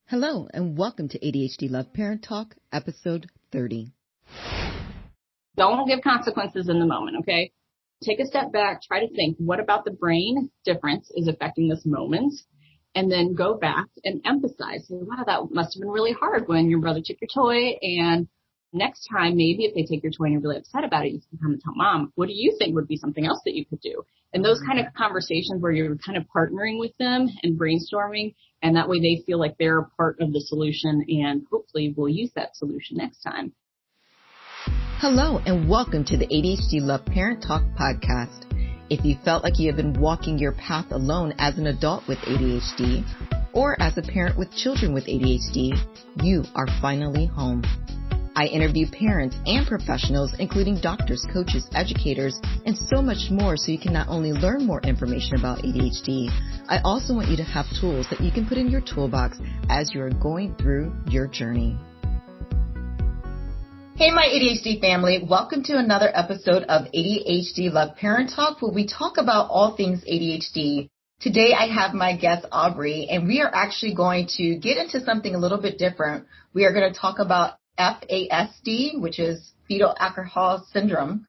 Hello, and welcome to ADHD Love Parent Talk, episode 30. Don't give consequences in the moment, okay? Take a step back, try to think, what about the brain difference is affecting this moment? And then go back and emphasize, wow, that must have been really hard when your brother took your toy. And next time, maybe if they take your toy and you're really upset about it, you can come and tell mom, what do you think would be something else that you could do? And those kind of conversations where you're kind of partnering with them and brainstorming, and that way they feel like they're a part of the solution and hopefully will use that solution next time. Hello, and welcome to the ADHD Love Parent Talk podcast. If you felt like you have been walking your path alone as an adult with ADHD or as a parent with children with ADHD, you are finally home. I interview parents and professionals, including doctors, coaches, educators, and so much more so you can not only learn more information about ADHD, I also want you to have tools that you can put in your toolbox as you are going through your journey. Hey, my ADHD family. Welcome to another episode of ADHD Love Parent Talk, where we talk about all things ADHD. Today, I have my guest, Aubrey, and we are actually going to get into something a little bit different. We are going to talk about FASD, which is Fetal Alcohol Syndrome,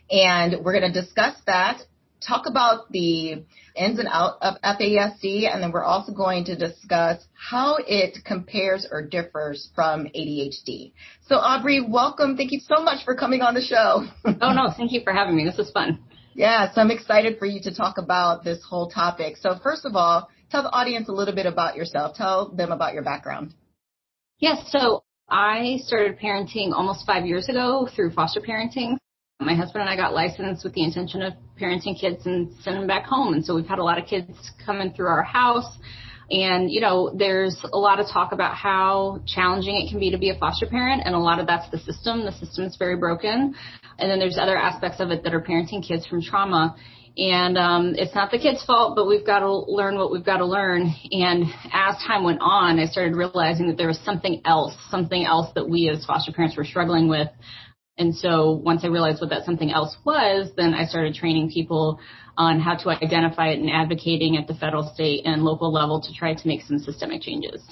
and we're going to discuss that, talk about the ins and outs of FASD, and then we're also going to discuss how it compares or differs from ADHD. So, Aubrey, welcome. Thank you so much for coming on the show. Oh, no, thank you for having me. This is fun. Yeah, so I'm excited for you to talk about this whole topic. So, first of all, tell the audience a little bit about yourself. Tell them about your background. Yes, so I started parenting almost 5 years ago through foster parenting. My husband and I got licensed with the intention of parenting kids and sending them back home. And so we've had a lot of kids coming through our house. And, you know, there's a lot of talk about how challenging it can be to be a foster parent. And a lot of that's the system. The system is very broken. And then there's other aspects of it that are parenting kids from trauma. And it's not the kid's fault, but we've got to learn what we've got to learn. And as time went on, I started realizing that there was something else that we as foster parents were struggling with. And so once I realized what that something else was, then I started training people on how to identify it and advocating at the federal, state, and local level to try to make some systemic changes.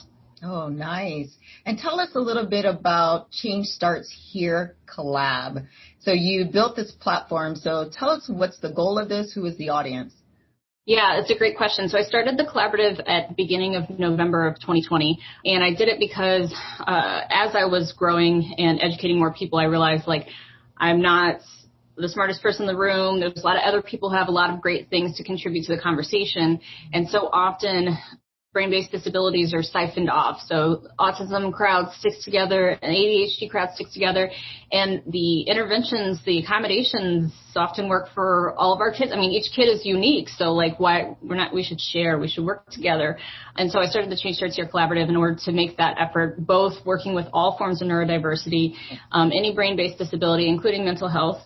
Oh, nice. And tell us a little bit about Change Starts Here Collab. So you built this platform. So tell us, what's the goal of this? Who is the audience? Yeah, it's a great question. So I started the collaborative at the beginning of November of 2020, and I did it because as I was growing and educating more people, I realized, I'm not the smartest person in the room. There's a lot of other people who have a lot of great things to contribute to the conversation, and so often brain-based disabilities are siphoned off. So autism crowd sticks together, an ADHD crowd sticks together, and the interventions, the accommodations often work for all of our kids. I mean, each kid is unique, so we should share, we should work together. And so I started the Change Starts Here Collaborative in order to make that effort, both working with all forms of neurodiversity, any brain-based disability, including mental health,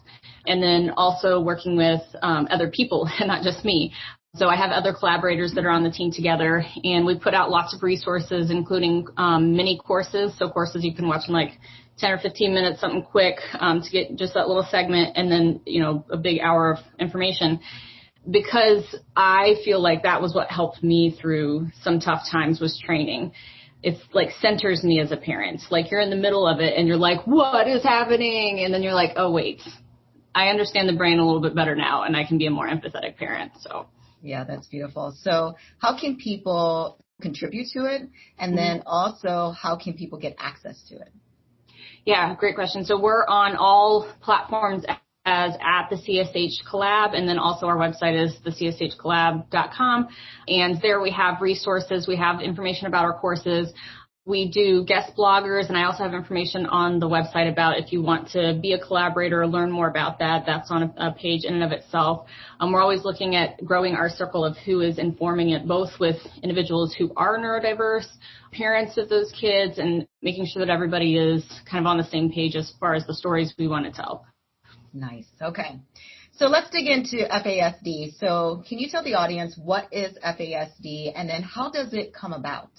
and then also working with other people, and not just me. So I have other collaborators that are on the team together, and we put out lots of resources, including mini courses. So courses you can watch in 10 or 15 minutes, something quick to get just that little segment, and then, a big hour of information. Because I feel like that was what helped me through some tough times, was training. It's centers me as a parent. You're in the middle of it and you're like, what is happening? And then you're like, oh, wait, I understand the brain a little bit better now, and I can be a more empathetic parent. So. Yeah, that's beautiful. So how can people contribute to it? And then also, how can people get access to it? Yeah, great question. So we're on all platforms as at the CSH Collab, and then also our website is thecshcollab.com. And there we have resources. We have information about our courses. We do guest bloggers, and I also have information on the website about if you want to be a collaborator or learn more about that. That's on a page in and of itself. We're always looking at growing our circle of who is informing it, both with individuals who are neurodiverse, parents of those kids, and making sure that everybody is kind of on the same page as far as the stories we want to tell. Nice. Okay. So let's dig into FASD. So can you tell the audience, what is FASD, and then how does it come about?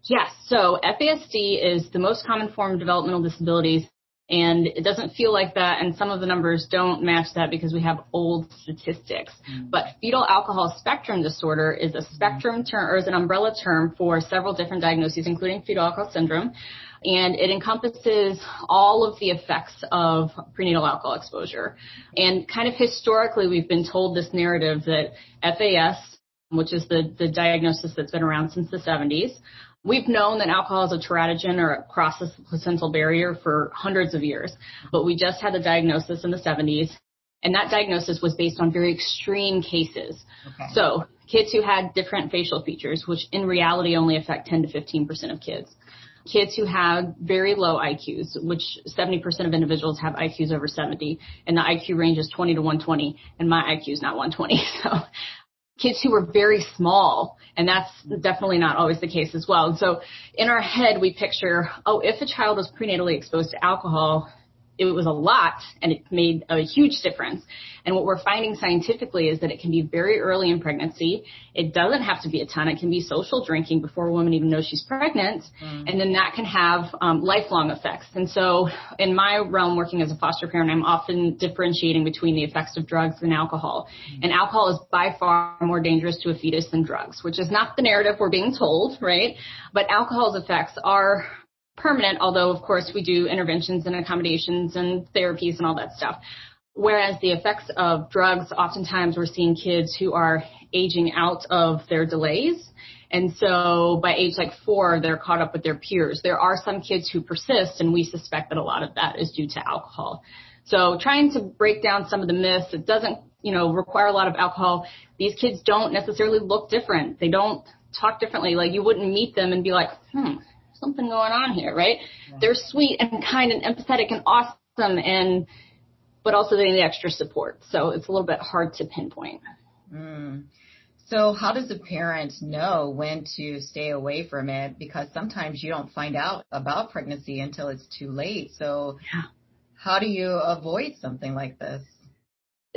Yes, so FASD is the most common form of developmental disabilities. And it doesn't feel like that, and some of the numbers don't match that because we have old statistics. But fetal alcohol spectrum disorder is a spectrum term, or is an umbrella term for several different diagnoses, including fetal alcohol syndrome. And it encompasses all of the effects of prenatal alcohol exposure. And kind of historically, we've been told this narrative that FAS, which is the diagnosis that's been around since the 70s, we've known that alcohol is a teratogen or it crosses the placental barrier for hundreds of years, but we just had the diagnosis in the 70s, and that diagnosis was based on very extreme cases. Okay. So kids who had different facial features, which in reality only affect 10 to 15% of kids. Kids who have very low IQs, which 70% of individuals have IQs over 70, and the IQ range is 20 to 120, and my IQ is not 120. So kids who were very small, and that's definitely not always the case as well. And so in our head, we picture, if a child was prenatally exposed to alcohol, it was a lot, and it made a huge difference. And what we're finding scientifically is that it can be very early in pregnancy. It doesn't have to be a ton. It can be social drinking before a woman even knows she's pregnant. And then that can have lifelong effects. And so in my realm, working as a foster parent, I'm often differentiating between the effects of drugs and alcohol. And alcohol is by far more dangerous to a fetus than drugs, which is not the narrative we're being told, right? But alcohol's effects are permanent, although, of course, we do interventions and accommodations and therapies and all that stuff. Whereas the effects of drugs, oftentimes we're seeing kids who are aging out of their delays. And so by age like 4, they're caught up with their peers. There are some kids who persist, and we suspect that a lot of that is due to alcohol. So trying to break down some of the myths, it doesn't, require a lot of alcohol. These kids don't necessarily look different. They don't talk differently. Like you wouldn't meet them and be like, something going on here, right? Yeah. They're sweet and kind and empathetic and awesome, but also they need extra support. So it's a little bit hard to pinpoint. So how does a parent know when to stay away from it? Because sometimes you don't find out about pregnancy until it's too late. So how do you avoid something like this?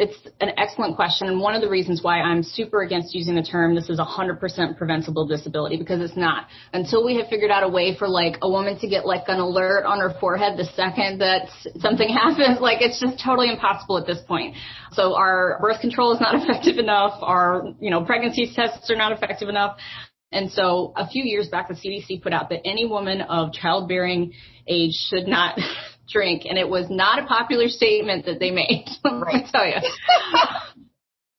It's an excellent question, and one of the reasons why I'm super against using the term this is 100% preventable disability, because it's not. Until we have figured out a way for like a woman to get like an alert on her forehead the second that something happens, like it's just totally impossible at this point. So our birth control is not effective enough. Our, pregnancy tests are not effective enough. And so a few years back, the CDC put out that any woman of childbearing age should not drink. And it was not a popular statement that they made, right. I tell you.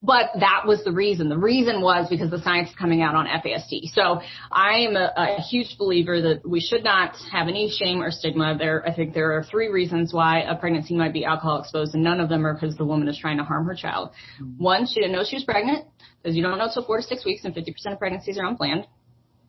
But that was the reason. The reason was because the science is coming out on FASD. So I am a huge believer that we should not have any shame or stigma. I think there are 3 reasons why a pregnancy might be alcohol exposed, and none of them are because the woman is trying to harm her child. 1, she didn't know she was pregnant, because you don't know until 4 to 6 weeks, and 50% of pregnancies are unplanned.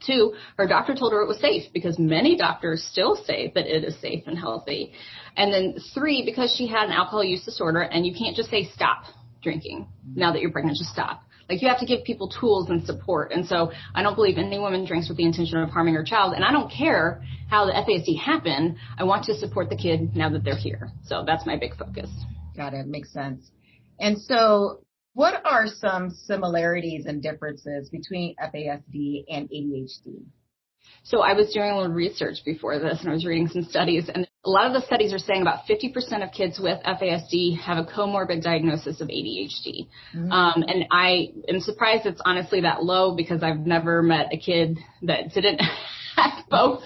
2, her doctor told her it was safe, because many doctors still say that it is safe and healthy. And then 3, because she had an alcohol use disorder, and you can't just say stop drinking now that you're pregnant, just stop. Like you have to give people tools and support. And so I don't believe any woman drinks with the intention of harming her child. And I don't care how the FASD happened. I want to support the kid now that they're here. So that's my big focus. Got it. Makes sense. And so what are some similarities and differences between FASD and ADHD? So I was doing a little research before this, and I was reading some studies, and a lot of the studies are saying about 50% of kids with FASD have a comorbid diagnosis of ADHD. And I am surprised it's honestly that low, because I've never met a kid that didn't have both.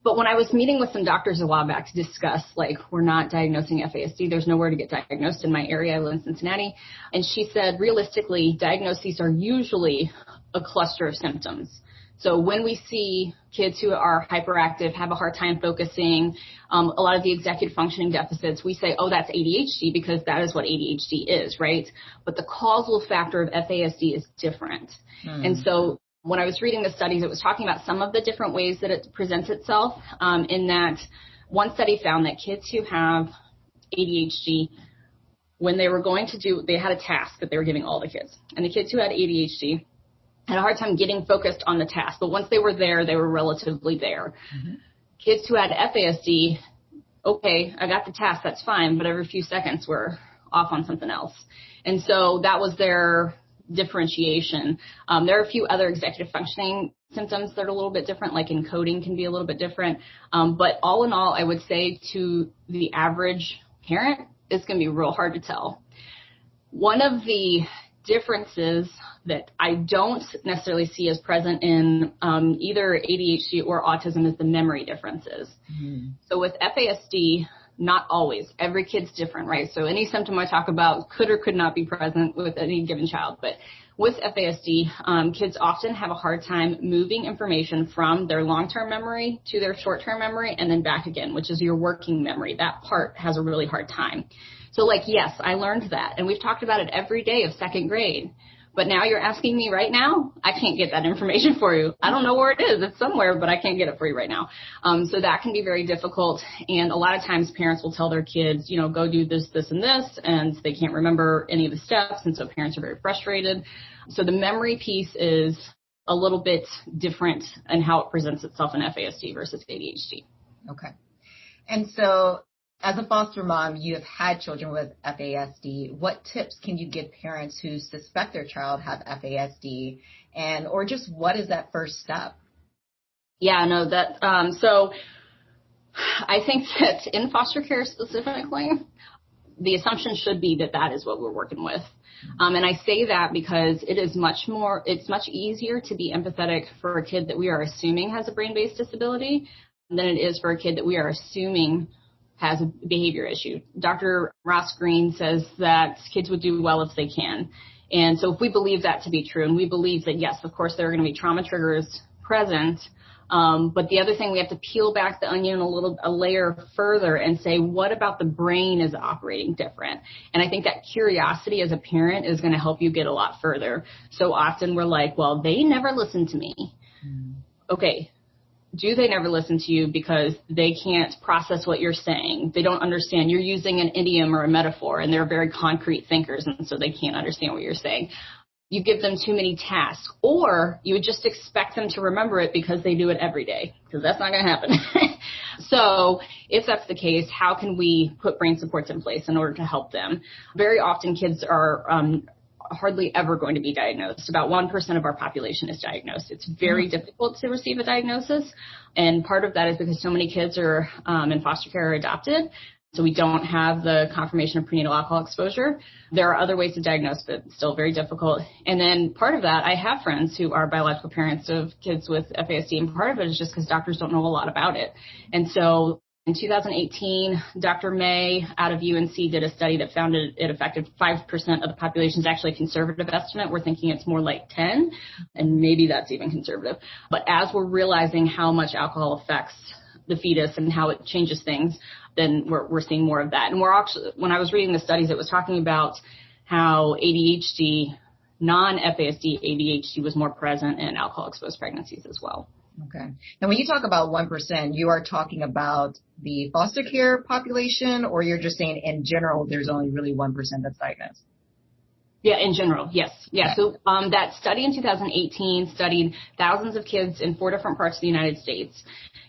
But when I was meeting with some doctors a while back to discuss, like, we're not diagnosing FASD, there's nowhere to get diagnosed in my area. I live in Cincinnati. And she said, realistically, diagnoses are usually a cluster of symptoms. So when we see kids who are hyperactive, have a hard time focusing, a lot of the executive functioning deficits, we say, that's ADHD, because that is what ADHD is, right? But the causal factor of FASD is different. And so when I was reading the studies, it was talking about some of the different ways that it presents itself, in that one study found that kids who have ADHD, when they were they had a task that they were giving all the kids. And the kids who had ADHD had a hard time getting focused on the task. But once they were there, they were relatively there. Kids who had FASD, okay, I got the task, that's fine. But every few seconds, we're off on something else. And so that was their differentiation. There are a few other executive functioning symptoms that are a little bit different, like encoding can be a little bit different. But all in all, I would say to the average parent, it's going to be real hard to tell. One of the differences that I don't necessarily see as present in either ADHD or autism is the memory differences. Mm-hmm. So with FASD, not always. Every kid's different, right? So any symptom I talk about could or could not be present with any given child. But with FASD, kids often have a hard time moving information from their long-term memory to their short-term memory and then back again, which is your working memory. That part has a really hard time. So like, yes, I learned that. And we've talked about it every day of second grade. But now you're asking me right now, I can't get that information for you. I don't know where it is. It's somewhere, but I can't get it for you right now. So that can be very difficult. And a lot of times parents will tell their kids, you know, go do this, this, and this, and they can't remember any of the steps. And so parents are very frustrated. So the memory piece is a little bit different in how it presents itself in FASD versus ADHD. Okay. And so as a foster mom, you have had children with FASD. What tips can you give parents who suspect their child have FASD, and or just what is that first step? Yeah, no, that so I think that in foster care specifically, the assumption should be that that is what we're working with. And I say that because it's much easier to be empathetic for a kid that we are assuming has a brain-based disability than it is for a kid that we are assuming has a behavior issue. Dr. Ross Green says that kids would do well if they can. And so if we believe that to be true, and we believe that, yes, of course, there are going to be trauma triggers present, but the other thing, we have to peel back the onion a layer further and say, what about the brain is operating different? And I think that curiosity as a parent is going to help you get a lot further. So often we're like, well, they never listen to me. Okay. Do they never listen to you because they can't process what you're saying? They don't understand. You're using an idiom or a metaphor, and they're very concrete thinkers, and so they can't understand what you're saying. You give them too many tasks, or you would just expect them to remember it because they do it every day, because that's not going to happen. So if that's the case, how can we put brain supports in place in order to help them? Very often kids are hardly ever going to be diagnosed. About 1% of our population is diagnosed. It's very difficult to receive a diagnosis. And part of that is because so many kids are in foster care or adopted. So we don't have the confirmation of prenatal alcohol exposure. There are other ways to diagnose, but still very difficult. And then part of that, I have friends who are biological parents of kids with FASD, and part of it is just because doctors don't know a lot about it. And so in 2018, Dr. May out of UNC did a study that found it affected 5% of the population. Is actually a conservative estimate. We're thinking it's more like 10, and maybe that's even conservative. But as we're realizing how much alcohol affects the fetus and how it changes things, then we're seeing more of that. And we're actually, when I was reading the studies, it was talking about how ADHD, non-FASD ADHD was more present in alcohol-exposed pregnancies as well. Okay. And when you talk about 1%, you are talking about the foster care population, or you're just saying in general there's only really 1% that's diagnosed? Yeah, in general, yes. Yeah, okay. So that study in 2018 studied thousands of kids in 4 different parts of the United States.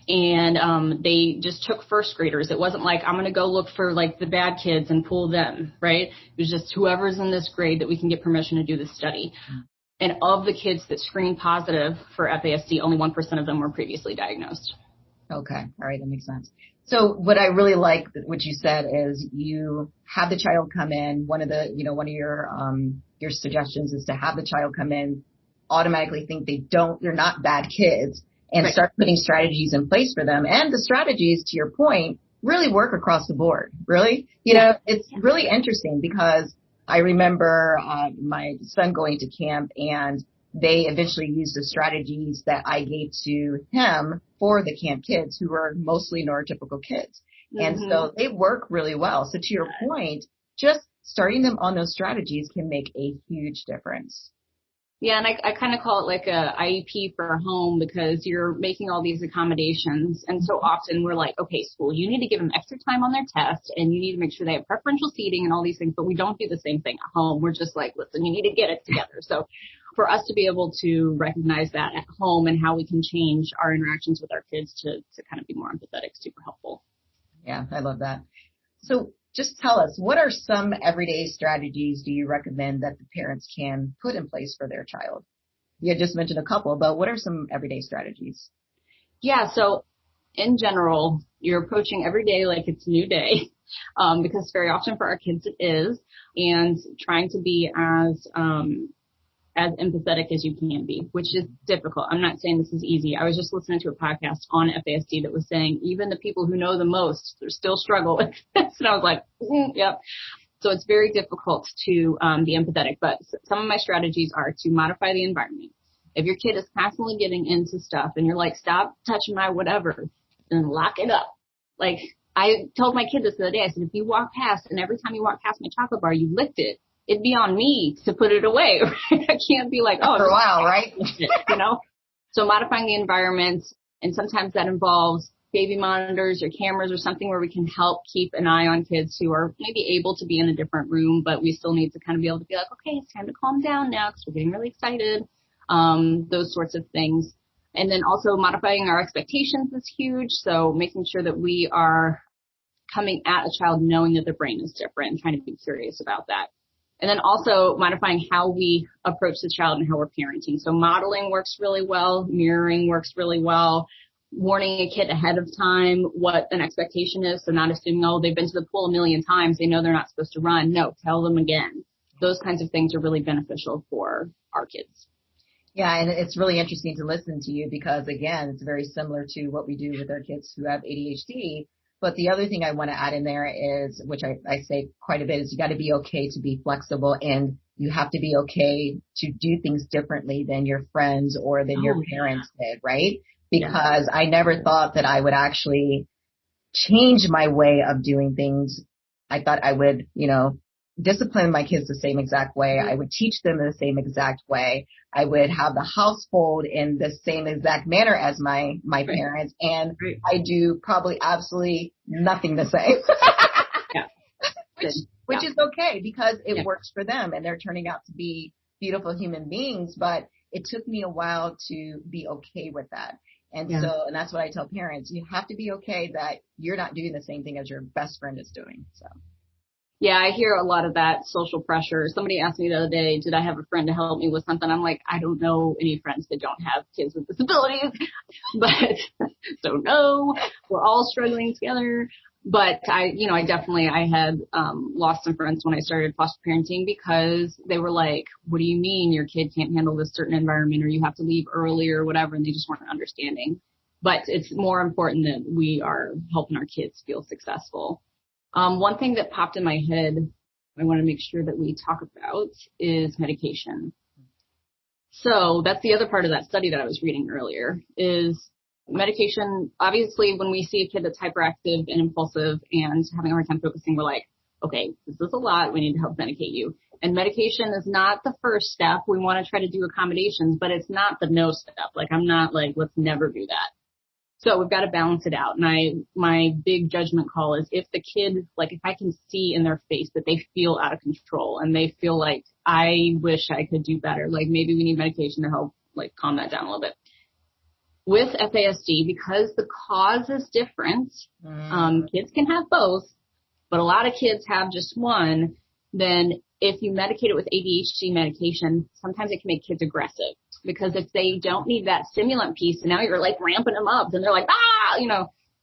And they just took first graders. It wasn't like, I'm going to go look for like the bad kids and pull them, right? It was just whoever's in this grade that we can get permission to do this study. And of the kids that screened positive for FASD, only 1% of them were previously diagnosed. Okay. All right. That makes sense. So what I really like what you said is you have the child come in. One of your suggestions is to have the child come in, automatically think they're not bad kids, and start putting strategies in place for them. And the strategies, to your point, really work across the board. Really, it's really interesting because I remember my son going to camp, and they eventually used the strategies that I gave to him for the camp kids, who were mostly neurotypical kids. And so they work really well. So to your point, just starting them on those strategies can make a huge difference. Yeah, and I kind of call it like a IEP for home, because you're making all these accommodations. And so often we're like, okay, school, you need to give them extra time on their test, and you need to make sure they have preferential seating and all these things. But we don't do the same thing at home. We're just like, listen, you need to get it together. So for us to be able to recognize that at home and how we can change our interactions with our kids to kind of be more empathetic, super helpful. Yeah, I love that. So just tell us, what are some everyday strategies do you recommend that the parents can put in place for their child? You had just mentioned a couple, but what are some everyday strategies? Yeah, so in general, you're approaching every day like it's a new day, because very often for our kids it is, and trying to be as empathetic as you can be, which is difficult. I'm not saying this is easy. I was just listening to a podcast on FASD that was saying even the people who know the most still struggle with this. And I was like, yep. So it's very difficult to be empathetic. But some of my strategies are to modify the environment. If your kid is constantly getting into stuff and you're like, stop touching my whatever, then lock it up. Like I told my kid this the other day. I said, if you walk past and every time you walk past my chocolate bar, you licked it, it'd be on me to put it away. I can't be like, oh, for a while, right? You know? So modifying the environment, and sometimes that involves baby monitors or cameras or something where we can help keep an eye on kids who are maybe able to be in a different room, but we still need to kind of be able to be like, okay, it's time to calm down now because we're getting really excited. Those sorts of things. And then also modifying our expectations is huge. So making sure that we are coming at a child knowing that their brain is different and trying to be curious about that. And then also modifying how we approach the child and how we're parenting. So modeling works really well. Mirroring works really well. Warning a kid ahead of time what an expectation is. So not assuming, oh, they've been to the pool a million times, they know they're not supposed to run. No, tell them again. Those kinds of things are really beneficial for our kids. Yeah, and it's really interesting to listen to you because, again, it's very similar to what we do with our kids who have ADHD. But the other thing I want to add in there is, which I say quite a bit, is you got to be okay to be flexible, and you have to be okay to do things differently than your friends or than your parents did, right? Because I never thought that I would actually change my way of doing things. I thought I would, discipline my kids the same exact way. I would teach them in the same exact way. I would have the household in the same exact manner as my parents. And I do probably absolutely nothing the same. Which is okay because it works for them and they're turning out to be beautiful human beings. But it took me a while to be okay with that. And so, and that's what I tell parents. You have to be okay that you're not doing the same thing as your best friend is doing. So. Yeah, I hear a lot of that social pressure. Somebody asked me the other day, did I have a friend to help me with something? I'm like, I don't know any friends that don't have kids with disabilities, but so no, we're all struggling together. But I had lost some friends when I started foster parenting because they were like, what do you mean your kid can't handle this certain environment or you have to leave early or whatever? And they just weren't understanding. But it's more important that we are helping our kids feel successful. One thing that popped in my head I want to make sure that we talk about is medication. So that's the other part of that study that I was reading earlier is medication. Obviously, when we see a kid that's hyperactive and impulsive and having a hard time focusing, we're like, okay, this is a lot. We need to help medicate you. And medication is not the first step. We want to try to do accommodations, but it's not the no step. Like, I'm not like, let's never do that. So we've got to balance it out. And my big judgment call is if the kid, like if I can see in their face that they feel out of control and they feel like I wish I could do better, like maybe we need medication to help like calm that down a little bit. With FASD, because the cause is different, kids can have both, but a lot of kids have just one, then if you medicate it with ADHD medication, sometimes it can make kids aggressive. Because if they don't need that stimulant piece, and now you're like ramping them up, and they're like,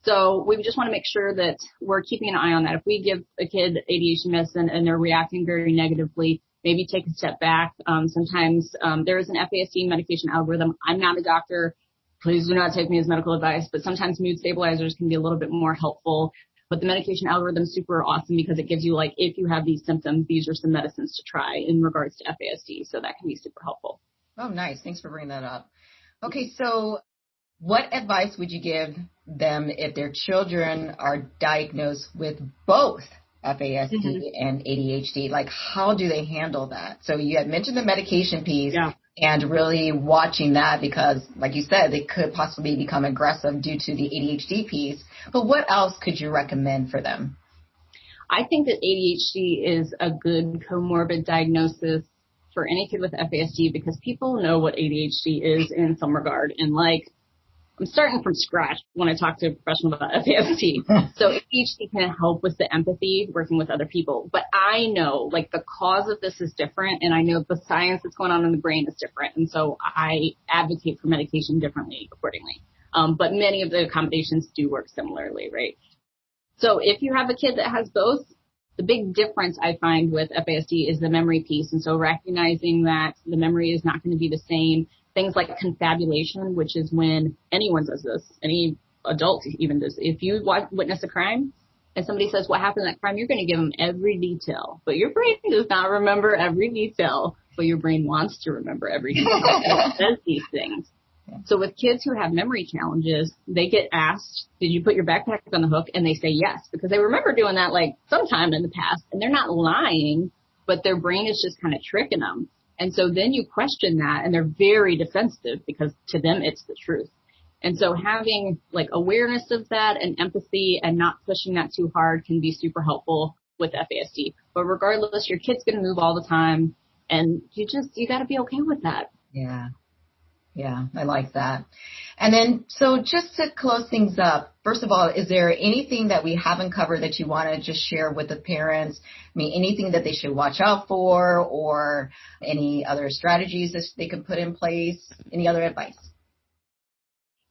So we just want to make sure that we're keeping an eye on that. If we give a kid ADHD medicine and they're reacting very negatively, maybe take a step back. Sometimes there is an FASD medication algorithm. I'm not a doctor. Please do not take me as medical advice, but sometimes mood stabilizers can be a little bit more helpful. But the medication algorithm is super awesome because it gives you like, if you have these symptoms, these are some medicines to try in regards to FASD. So that can be super helpful. Oh, nice. Thanks for bringing that up. Okay, so what advice would you give them if their children are diagnosed with both FASD and ADHD? Like, how do they handle that? So you had mentioned the medication piece and really watching that because, like you said, they could possibly become aggressive due to the ADHD piece. But what else could you recommend for them? I think that ADHD is a good comorbid diagnosis for any kid with FASD because people know what ADHD is in some regard. And like, I'm starting from scratch when I talk to a professional about FASD. So ADHD can help with the empathy, working with other people. But I know, like, the cause of this is different, and I know the science that's going on in the brain is different. And so I advocate for medication differently accordingly. But many of the accommodations do work similarly, right? So if you have a kid that has both, the big difference I find with FASD is the memory piece. And so recognizing that the memory is not going to be the same. Things like confabulation, which is when anyone does this, any adult even does. If you witness a crime and somebody says what happened in that crime, you're going to give them every detail. But your brain does not remember every detail, but your brain wants to remember every detail. And it says these things. So with kids who have memory challenges, they get asked, did you put your backpack on the hook? And they say yes, because they remember doing that like sometime in the past. And they're not lying, but their brain is just kind of tricking them. And so then you question that, and they're very defensive because to them it's the truth. And so having like awareness of that and empathy and not pushing that too hard can be super helpful with FASD. But regardless, your kid's going to move all the time, and you got to be okay with that. Yeah. Yeah, I like that. And then, so just to close things up, first of all, is there anything that we haven't covered that you want to just share with the parents? I mean, anything that they should watch out for, or any other strategies that they can put in place? Any other advice?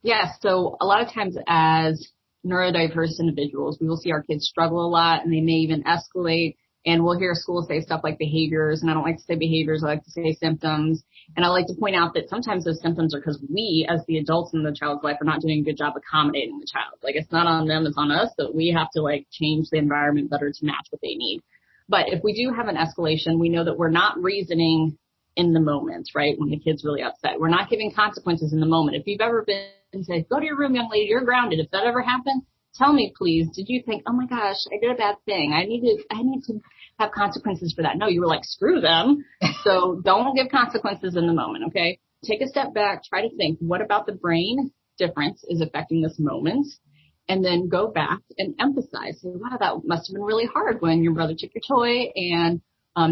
Yeah, so a lot of times as neurodiverse individuals, we will see our kids struggle a lot, and they may even escalate. And we'll hear schools say stuff like behaviors, and I don't like to say behaviors, I like to say symptoms. And I like to point out that sometimes those symptoms are because we, as the adults in the child's life, are not doing a good job accommodating the child. Like, it's not on them, it's on us, that we have to, like, change the environment better to match what they need. But if we do have an escalation, we know that we're not reasoning in the moment, right, when the kid's really upset. We're not giving consequences in the moment. If you've ever been and said, go to your room, young lady, you're grounded. If that ever happened, tell me, please, did you think, oh my gosh, I did a bad thing. I need to have consequences for that. No, you were like, screw them. So don't give consequences in the moment, okay? Take a step back, try to think, what about the brain difference is affecting this moment? And then go back and emphasize. Say, wow, that must have been really hard when your brother took your toy. And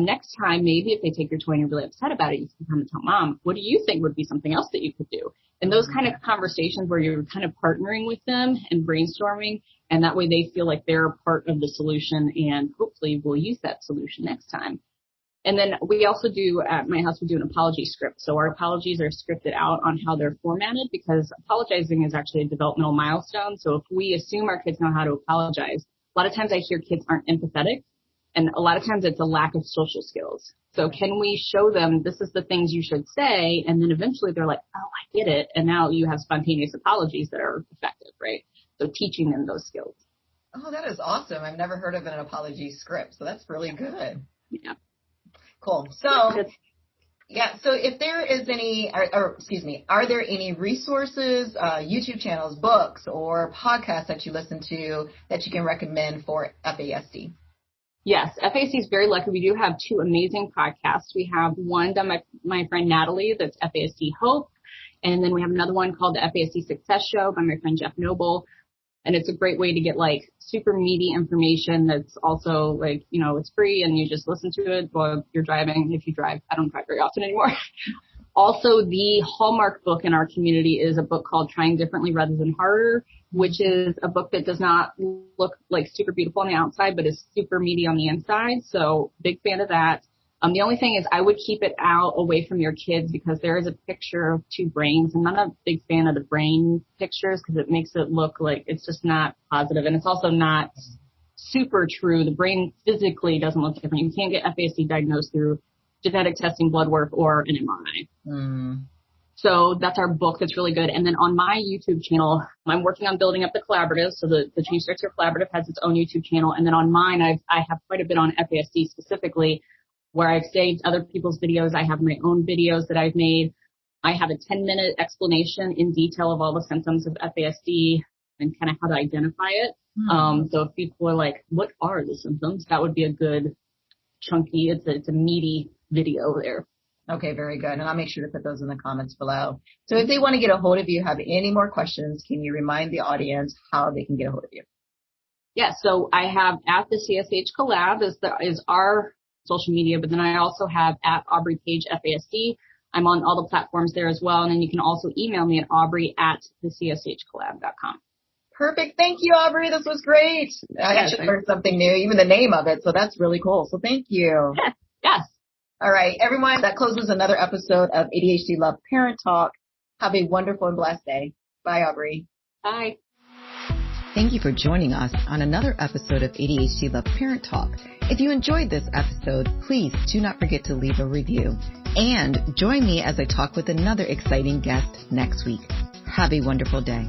next time, maybe if they take your toy and you're really upset about it, you can come and tell mom, what do you think would be something else that you could do? And those kind of conversations where you're kind of partnering with them and brainstorming, and that way they feel like they're a part of the solution, and hopefully we'll use that solution next time. And then we also do, at my house, we do an apology script. So our apologies are scripted out on how they're formatted, because apologizing is actually a developmental milestone. So if we assume our kids know how to apologize, a lot of times I hear kids aren't empathetic. And a lot of times it's a lack of social skills. So can we show them this is the things you should say? And then eventually they're like, oh, I get it. And now you have spontaneous apologies that are effective, right? So teaching them those skills. Oh, that is awesome. I've never heard of an apology script. So that's really good. Yeah. Cool. So, yeah. So if there is any, are there any resources, YouTube channels, books, or podcasts that you listen to that you can recommend for FASD? Yes, FASD is very lucky. We do have two amazing podcasts. We have one done by my friend Natalie, that's FASD Hope. And then we have another one called the FASD Success Show by my friend Jeff Noble. And it's a great way to get like super meaty information that's also like, you know, it's free and you just listen to it while you're driving. If you drive, I don't drive very often anymore. Also, the hallmark book in our community is a book called Trying Differently Rather Than Harder, which is a book that does not look like super beautiful on the outside, but is super meaty on the inside. So big fan of that. The only thing is I would keep it out away from your kids, because there is a picture of two brains. I'm not a big fan of the brain pictures because it makes it look like it's just not positive. And it's also not super true. The brain physically doesn't look different. You can't get FASD diagnosed through genetic testing, blood work, or an MRI. So that's our book that's really good. And then on my YouTube channel, I'm working on building up the collaborative. So the Change Director Collaborative has its own YouTube channel. And then on mine, I have quite a bit on FASD specifically, where I've saved other people's videos. I have my own videos that I've made. I have a 10-minute explanation in detail of all the symptoms of FASD and kind of how to identify it. So if people are like, what are the symptoms? That would be a good chunky, it's a meaty video there. Okay, very good. And I'll make sure to put those in the comments below. So if they want to get a hold of you, have any more questions, can you remind the audience how they can get a hold of you? Yeah, so I have at the CSH Collab is our social media, but then I also have at Aubrey Page FASD I'm on all the platforms there as well. And then you can also email me at aubrey@thecshcollab.com. Perfect. Thank you, Aubrey. This was great. I actually learned something new, even the name of it. So that's really cool. So thank you. Yes. All right, everyone. That closes another episode of ADHD Love Parent Talk. Have a wonderful and blessed day. Bye, Aubrey. Bye. Thank you for joining us on another episode of ADHD Love Parent Talk. If you enjoyed this episode, please do not forget to leave a review. And join me as I talk with another exciting guest next week. Have a wonderful day.